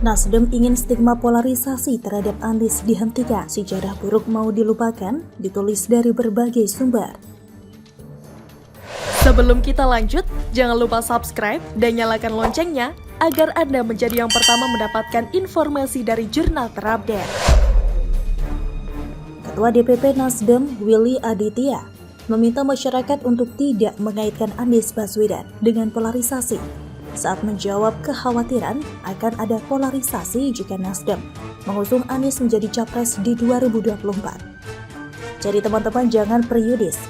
Nasdem ingin stigma polarisasi terhadap Anies dihentikan, sejarah buruk mau dilupakan, ditulis dari berbagai sumber. Sebelum kita lanjut, jangan lupa subscribe dan nyalakan loncengnya agar Anda menjadi yang pertama mendapatkan informasi dari jurnal terupdate. Ketua DPP Nasdem, Willy Aditya, meminta masyarakat untuk tidak mengaitkan Anies Baswedan dengan polarisasi saat menjawab kekhawatiran akan ada polarisasi jika Nasdem mengusung Anies menjadi capres di 2024. Jadi teman-teman jangan prejudis,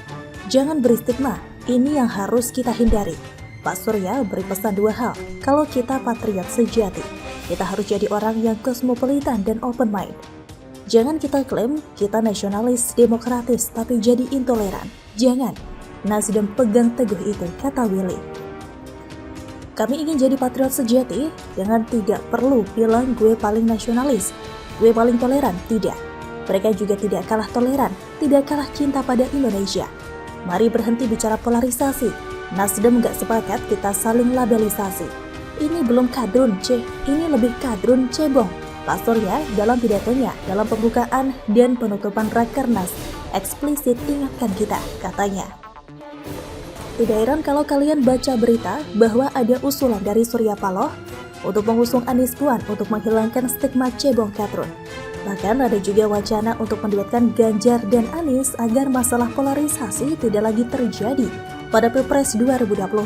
jangan beri stigma, ini yang harus kita hindari. Pak Surya beri pesan dua hal, kalau kita patriot sejati, kita harus jadi orang yang kosmopolitan dan open mind. Jangan kita klaim kita nasionalis, demokratis, tapi jadi intoleran. Jangan, Nasdem pegang teguh itu, kata Willy. Kami ingin jadi patriot sejati, dengan tidak perlu bilang gue paling nasionalis, gue paling toleran, tidak. Mereka juga tidak kalah toleran, tidak kalah cinta pada Indonesia. Mari berhenti bicara polarisasi. Nasdem gak sepakat kita saling labelisasi. Ini belum kadrun, ini lebih kadrun cebong. Pak Surya dalam pidatonya, dalam pembukaan dan penutupan Rakernas, eksplisit ingatkan kita, katanya. Tidak heran kalau kalian baca berita bahwa ada usulan dari Surya Paloh untuk mengusung Anies Puan untuk menghilangkan stigma cebong kadrun. Bahkan ada juga wacana untuk menduetkan Ganjar dan Anies agar masalah polarisasi tidak lagi terjadi pada Pilpres 2024.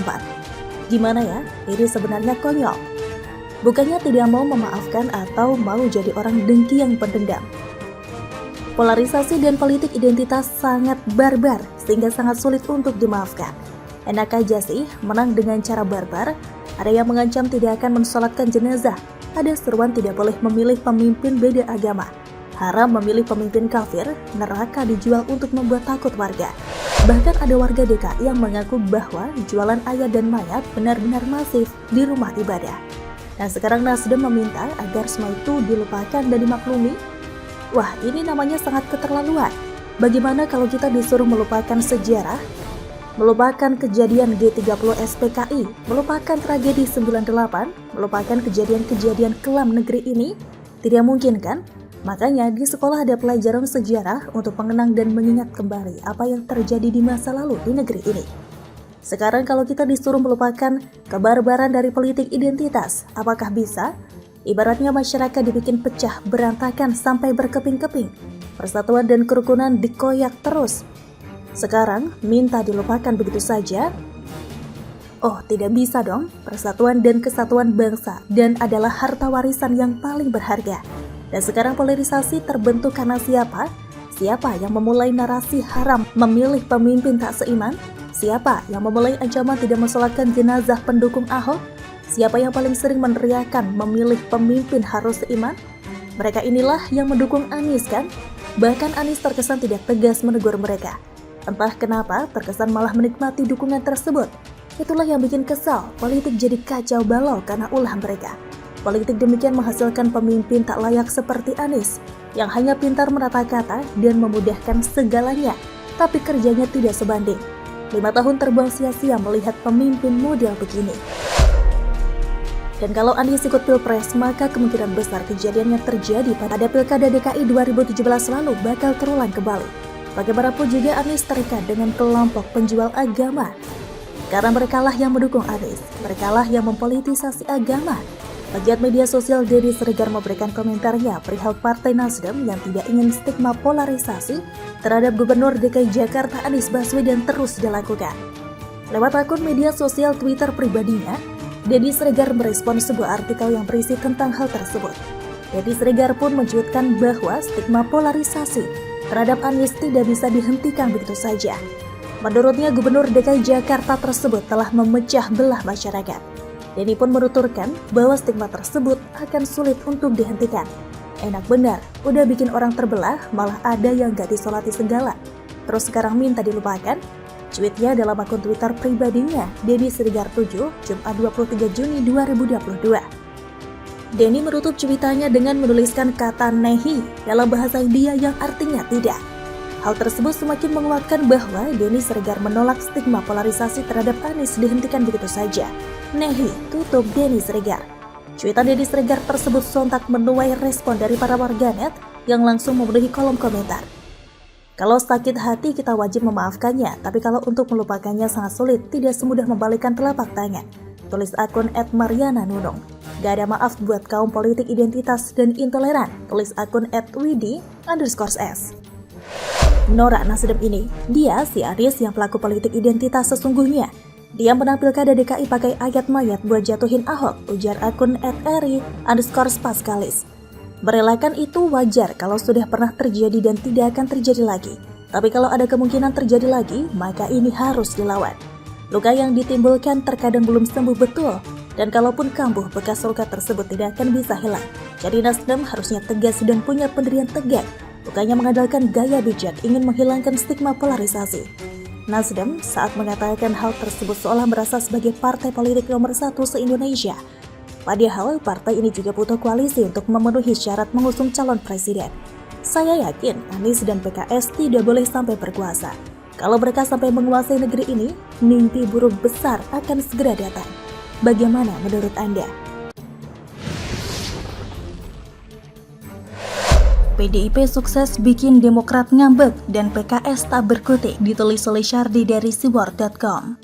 Gimana ya? Ini sebenarnya konyol. Bukannya tidak mau memaafkan atau mau jadi orang dengki yang pendendam. Polarisasi dan politik identitas sangat barbar sehingga sangat sulit untuk dimaafkan. Enak aja sih menang dengan cara barbar. Ada yang mengancam tidak akan mensolatkan jenazah. Ada seruan tidak boleh memilih pemimpin beda agama. Haram memilih pemimpin kafir. Neraka dijual untuk membuat takut warga. Bahkan ada warga DKI yang mengaku bahwa jualan ayat dan mayat benar-benar masif di rumah ibadah. Nah sekarang Nasdem meminta agar semua itu dilupakan dan dimaklumi. Wah, ini namanya sangat keterlaluan. Bagaimana kalau kita disuruh melupakan sejarah, melupakan kejadian G30 SPKI, melupakan tragedi 98, melupakan kejadian-kejadian kelam negeri ini? Tidak mungkin kan? Makanya di sekolah ada pelajaran sejarah untuk mengenang dan mengingat kembali apa yang terjadi di masa lalu di negeri ini. Sekarang kalau kita disuruh melupakan kebarbaran dari politik identitas, apakah bisa? Ibaratnya masyarakat dibikin pecah, berantakan sampai berkeping-keping. Persatuan dan kerukunan dikoyak terus. Sekarang minta dilupakan begitu saja? Oh, tidak bisa dong. Persatuan dan kesatuan bangsa dan adalah harta warisan yang paling berharga. Dan sekarang polarisasi terbentuk karena siapa? Siapa yang memulai narasi haram memilih pemimpin tak seiman? Siapa yang memulai ancaman tidak mensolatkan jenazah pendukung Ahok? Siapa yang paling sering meneriakan memilih pemimpin harus seiman? Mereka inilah yang mendukung Anies kan? Bahkan Anies terkesan tidak tegas menegur mereka. Entah kenapa terkesan malah menikmati dukungan tersebut. Itulah yang bikin kesal, politik jadi kacau balau karena ulah mereka. Politik demikian menghasilkan pemimpin tak layak seperti Anies, yang hanya pintar menata kata dan memudahkan segalanya, tapi kerjanya tidak sebanding. 5 tahun terbuang sia-sia melihat pemimpin model begini. Dan kalau Anies ikut Pilpres, maka kemungkinan besar kejadian yang terjadi pada Pilkada DKI 2017 lalu bakal terulang kembali. Bagaimanapun juga Anies terikat dengan kelompok penjual agama. Karena merekalah yang mendukung Anies, merekalah yang mempolitisasi agama. Pegiat media sosial Deddy Siregar memberikan komentarnya perihal Partai Nasdem yang tidak ingin stigma polarisasi terhadap Gubernur DKI Jakarta Anies Baswedan terus dilakukan. Lewat akun media sosial Twitter pribadinya, Deddy Siregar merespon sebuah artikel yang berisi tentang hal tersebut. Deddy Siregar pun mencuitkan bahwa stigma polarisasi terhadap Anies tidak bisa dihentikan begitu saja. Menurutnya Gubernur DKI Jakarta tersebut telah memecah belah masyarakat. Denny pun menuturkan bahwa stigma tersebut akan sulit untuk dihentikan. Enak benar, udah bikin orang terbelah, malah ada yang gak disolati segala. Terus sekarang minta dilupakan? Cuitnya dalam akun Twitter pribadinya, Deddy Siregar 7, Jumat 23 Juni 2022. Denny menutup cuitannya dengan menuliskan kata nehi dalam bahasa India yang artinya tidak. Hal tersebut semakin menguatkan bahwa Denny Siregar menolak stigma polarisasi terhadap Anies dihentikan begitu saja. Nehi, tutup Denny Siregar. Cuitan Deddy Siregar tersebut sontak menuai respon dari para warganet yang langsung memenuhi kolom komentar. Kalau sakit hati kita wajib memaafkannya, tapi kalau untuk melupakannya sangat sulit, tidak semudah membalikkan telapak tangan. Tulis akun @mariana_nunung. Gak ada maaf buat kaum politik identitas dan intoleran. Tulis akun @widi_s. Nora Nasdem ini, dia si Aris yang pelaku politik identitas sesungguhnya. Dia menampilkan DKI pakai ayat mayat buat jatuhin Ahok, ujar akun @eri_paskalis. Merelakan itu wajar kalau sudah pernah terjadi dan tidak akan terjadi lagi. Tapi kalau ada kemungkinan terjadi lagi, maka ini harus dilawan. Luka yang ditimbulkan terkadang belum sembuh betul, dan kalaupun kambuh, bekas luka tersebut tidak akan bisa hilang. Jadi Nasdem harusnya tegas dan punya pendirian tegak, bukannya mengandalkan gaya bijak ingin menghilangkan stigma polarisasi. Nasdem saat mengatakan hal tersebut seolah merasa sebagai partai politik nomor 1 se-Indonesia. Padahal partai ini juga butuh koalisi untuk memenuhi syarat mengusung calon presiden. Saya yakin Anies dan PKS tidak boleh sampai berkuasa. Kalau mereka sampai menguasai negeri ini, mimpi buruk besar akan segera datang. Bagaimana menurut Anda? PDIP sukses bikin Demokrat ngambek dan PKS tak berkutik, ditulis oleh Syardi dari siwar.com.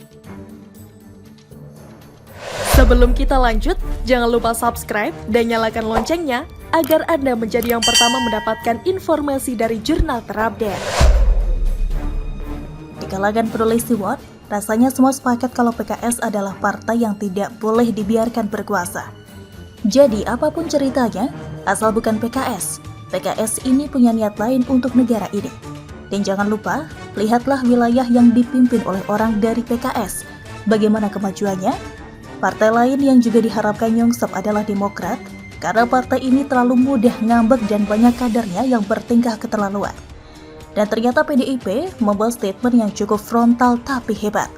Sebelum kita lanjut, jangan lupa subscribe dan nyalakan loncengnya agar Anda menjadi yang pertama mendapatkan informasi dari jurnal terupdate. Di kalangan penulis Siwar, rasanya semua sepakat kalau PKS adalah partai yang tidak boleh dibiarkan berkuasa. Jadi apapun ceritanya, asal bukan PKS, PKS ini punya niat lain untuk negara ini. Dan jangan lupa, lihatlah wilayah yang dipimpin oleh orang dari PKS. Bagaimana kemajuannya? Partai lain yang juga diharapkan nyungsep adalah Demokrat, karena partai ini terlalu mudah ngambek dan banyak kadernya yang bertingkah keterlaluan. Dan ternyata PDIP membuat statement yang cukup frontal tapi hebat.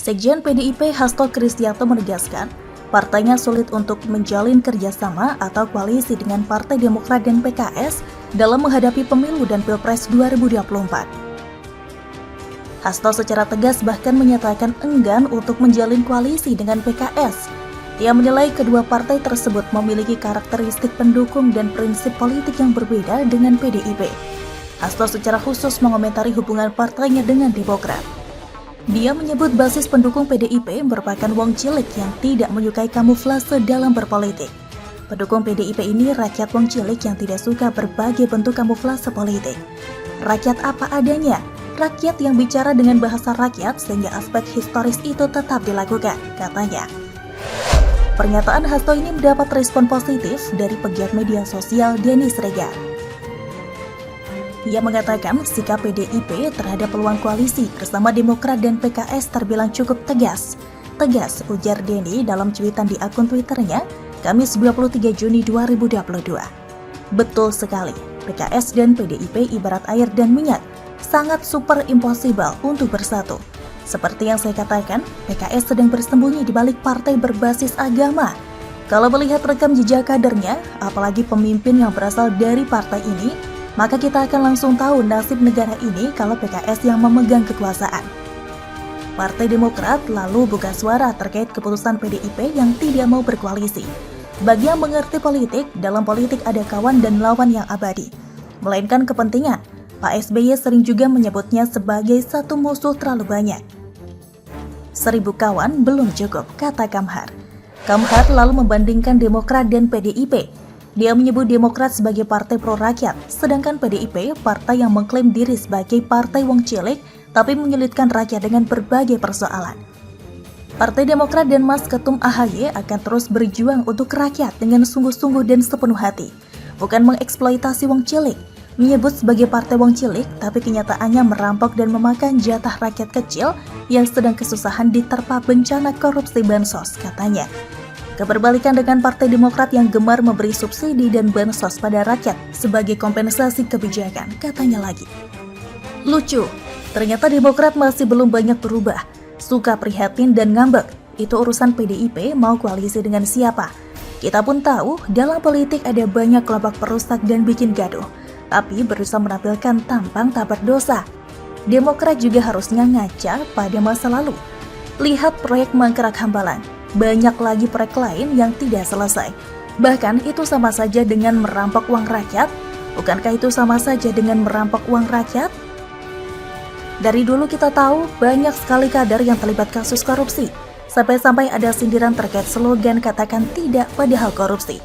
Sekjen PDIP Hasto Kristianto menegaskan, partainya sulit untuk menjalin kerjasama atau koalisi dengan Partai Demokrat dan PKS dalam menghadapi pemilu dan Pilpres 2024. Hasto secara tegas bahkan menyatakan enggan untuk menjalin koalisi dengan PKS. Dia menilai kedua partai tersebut memiliki karakteristik pendukung dan prinsip politik yang berbeda dengan PDIP. Hasto secara khusus mengomentari hubungan partainya dengan Demokrat. Dia menyebut basis pendukung PDIP merupakan wong cilik yang tidak menyukai kamuflase dalam berpolitik. Pendukung PDIP ini rakyat wong cilik yang tidak suka berbagai bentuk kamuflase politik. Rakyat apa adanya, rakyat yang bicara dengan bahasa rakyat sehingga aspek historis itu tetap dilakukan, katanya. Pernyataan Hasto ini mendapat respon positif dari pegiat media sosial Deddy Siregar. Ia mengatakan sikap PDIP terhadap peluang koalisi bersama Demokrat dan PKS terbilang cukup tegas. Tegas, ujar Denny dalam cuitan di akun Twitternya, Kamis 23 Juni 2022. Betul sekali, PKS dan PDIP ibarat air dan minyak, sangat super impossible untuk bersatu. Seperti yang saya katakan, PKS sedang bersembunyi di balik partai berbasis agama. Kalau melihat rekam jejak kadernya, apalagi pemimpin yang berasal dari partai ini, maka kita akan langsung tahu nasib negara ini kalau PKS yang memegang kekuasaan. Partai Demokrat lalu buka suara terkait keputusan PDIP yang tidak mau berkoalisi. Bagi yang mengerti politik, dalam politik ada kawan dan lawan yang abadi, melainkan kepentingan. Pak SBY sering juga menyebutnya sebagai satu musuh terlalu banyak. 1000 kawan belum cukup, kata Kamhar. Kamhar lalu membandingkan Demokrat dan PDIP. Dia menyebut Demokrat sebagai partai pro-rakyat, sedangkan PDIP partai yang mengklaim diri sebagai partai wong cilik, tapi menyulitkan rakyat dengan berbagai persoalan. Partai Demokrat dan Mas Ketum AHY akan terus berjuang untuk rakyat dengan sungguh-sungguh dan sepenuh hati, bukan mengeksploitasi wong cilik. Menyebut sebagai partai wong cilik, tapi kenyataannya merampok dan memakan jatah rakyat kecil yang sedang kesusahan diterpa bencana korupsi bansos, katanya. Keberbalikan dengan Partai Demokrat yang gemar memberi subsidi dan bansos pada rakyat sebagai kompensasi kebijakan, katanya lagi. Lucu, ternyata Demokrat masih belum banyak berubah, suka prihatin dan ngambek. Itu urusan PDIP mau koalisi dengan siapa. Kita pun tahu dalam politik ada banyak kelompok perusak dan bikin gaduh, tapi berusaha menampilkan tampang tak berdosa. Demokrat juga harusnya ngaca pada masa lalu. Lihat proyek Mangkerak Hambalang. banyak lagi proyek lain yang tidak selesai. Bahkan itu sama saja dengan merampok uang rakyat. Bukankah itu sama saja dengan merampok uang rakyat? Dari dulu kita tahu banyak sekali kader yang terlibat kasus korupsi. Sampai-sampai ada sindiran terkait slogan katakan tidak padahal korupsi.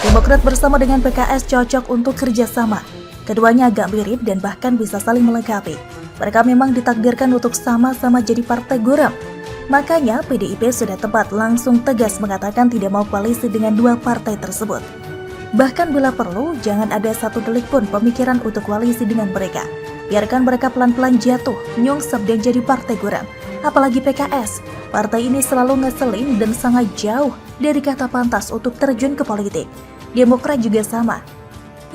Demokrat bersama dengan PKS cocok untuk kerjasama. Keduanya agak mirip dan bahkan bisa saling melengkapi. Mereka memang ditakdirkan untuk sama-sama jadi partai guram. Makanya PDIP sudah tepat langsung tegas mengatakan tidak mau koalisi dengan dua partai tersebut. Bahkan bila perlu, jangan ada satu delik pun pemikiran untuk koalisi dengan mereka. Biarkan mereka pelan-pelan jatuh, nyungsep dan jadi partai guram. Apalagi PKS, partai ini selalu ngeselin dan sangat jauh dari kata pantas untuk terjun ke politik. Demokrat juga sama.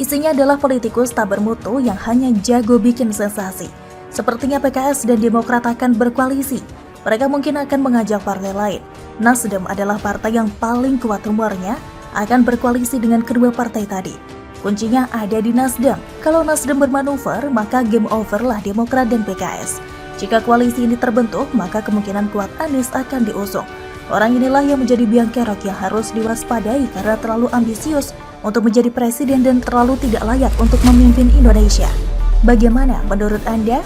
Isinya adalah politikus tak bermutu yang hanya jago bikin sensasi. Sepertinya PKS dan Demokrat akan berkoalisi. Mereka mungkin akan mengajak partai lain. Nasdem adalah partai yang paling kuat rumornya akan berkoalisi dengan kedua partai tadi. Kuncinya ada di Nasdem. Kalau Nasdem bermanuver, maka game over lah Demokrat dan PKS. Jika koalisi ini terbentuk, maka kemungkinan kuat Anies akan diusung. Orang inilah yang menjadi biang kerok yang harus diwaspadai karena terlalu ambisius untuk menjadi presiden dan terlalu tidak layak untuk memimpin Indonesia. Bagaimana menurut Anda?